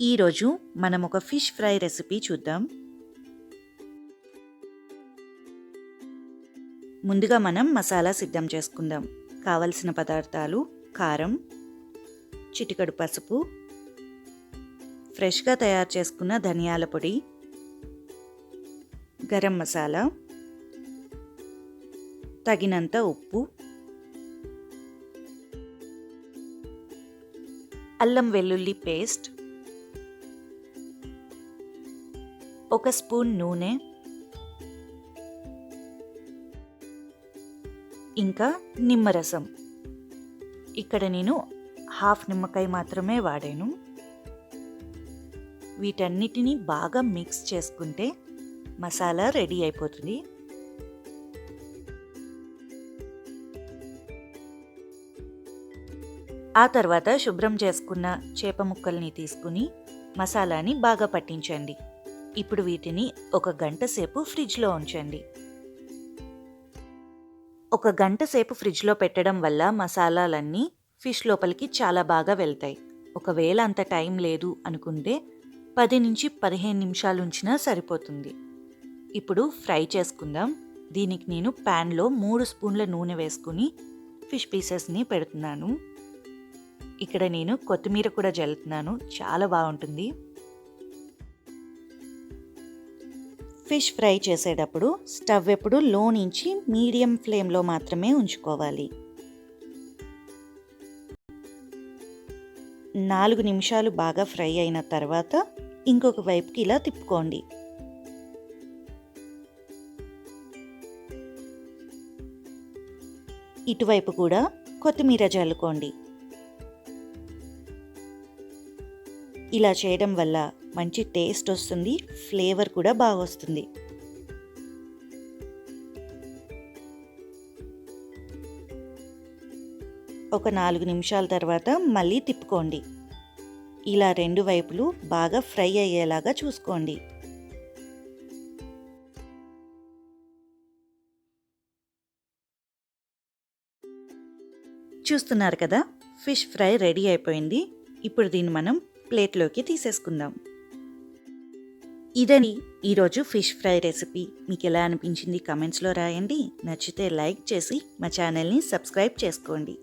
ఈరోజు మనం ఒక ఫిష్ ఫ్రై రెసిపీ చూద్దాం. ముందుగా మనం మసాలా సిద్ధం చేసుకుందాం. కావలసిన పదార్థాలు: కారం, చిటికెడు పసుపు, ఫ్రెష్గా తయారు చేసుకున్న ధనియాల పొడి, గరం మసాలా, తగినంత ఉప్పు, అల్లం వెల్లుల్లి పేస్ట్, 1 స్పూన్ నూనె, ఇంకా నిమ్మరసం. ఇక్కడ నేను హాఫ్ నిమ్మకాయ మాత్రమే వాడాను. వీటన్నిటిని బాగా మిక్స్ చేసుకుంటే మసాలా రెడీ అయిపోతుంది. ఆ తర్వాత శుభ్రం చేసుకున్న చేప ముక్కల్ని తీసుకుని మసాలాని బాగా పట్టించండి. ఇప్పుడు వీటిని 1 గంట సేపు ఫ్రిడ్జ్లో ఉంచండి. 1 గంట సేపు ఫ్రిడ్జ్లో పెట్టడం వల్ల మసాలాలన్నీ ఫిష్ లోపలికి చాలా బాగా వెళ్తాయి. ఒకవేళ అంత టైం లేదు అనుకుంటే 10 నుంచి 15 నిమిషాలు ఉంచినా సరిపోతుంది. ఇప్పుడు ఫ్రై చేసుకుందాం. దీనికి నేను ప్యాన్లో 3 స్పూన్ల నూనె వేసుకుని ఫిష్ పీసెస్ని పెడుతున్నాను. ఇక్కడ నేను కొత్తిమీర కూడా జల్లుతున్నాను, చాలా బాగుంటుంది. ఫిష్ ఫ్రై చేసేటప్పుడు స్టవ్ ఎప్పుడు లో నుంచి మీడియం ఫ్లేమ్లో మాత్రమే ఉంచుకోవాలి. 4 నిమిషాలు బాగా ఫ్రై అయిన తర్వాత ఇంకొక వైపుకి ఇలా తిప్పుకోండి. ఇటువైపు కూడా కొత్తిమీర జల్లుకోండి. ఇలా చేయడం వల్ల మంచి టేస్ట్ వస్తుంది, ఫ్లేవర్ కూడా బాగా వస్తుంది. ఒక 4 నిమిషాల తర్వాత మళ్ళీ తిప్పుకోండి. ఇలా 2 వైపులు బాగా ఫ్రై అయ్యేలాగా చూసుకోండి. చూస్తున్నారు కదా, ఫిష్ ఫ్రై రెడీ అయిపోయింది. ఇప్పుడు దీన్ని మనం ప్లేట్లోకి తీసేసుకుందాం. ఇదని ఈరోజు ఫిష్ ఫ్రై రెసిపీ. మీకు ఎలా అనిపించింది కామెంట్స్లో రాయండి. నచ్చితే లైక్ చేసి మా ఛానల్ని సబ్స్క్రైబ్ చేసుకోండి.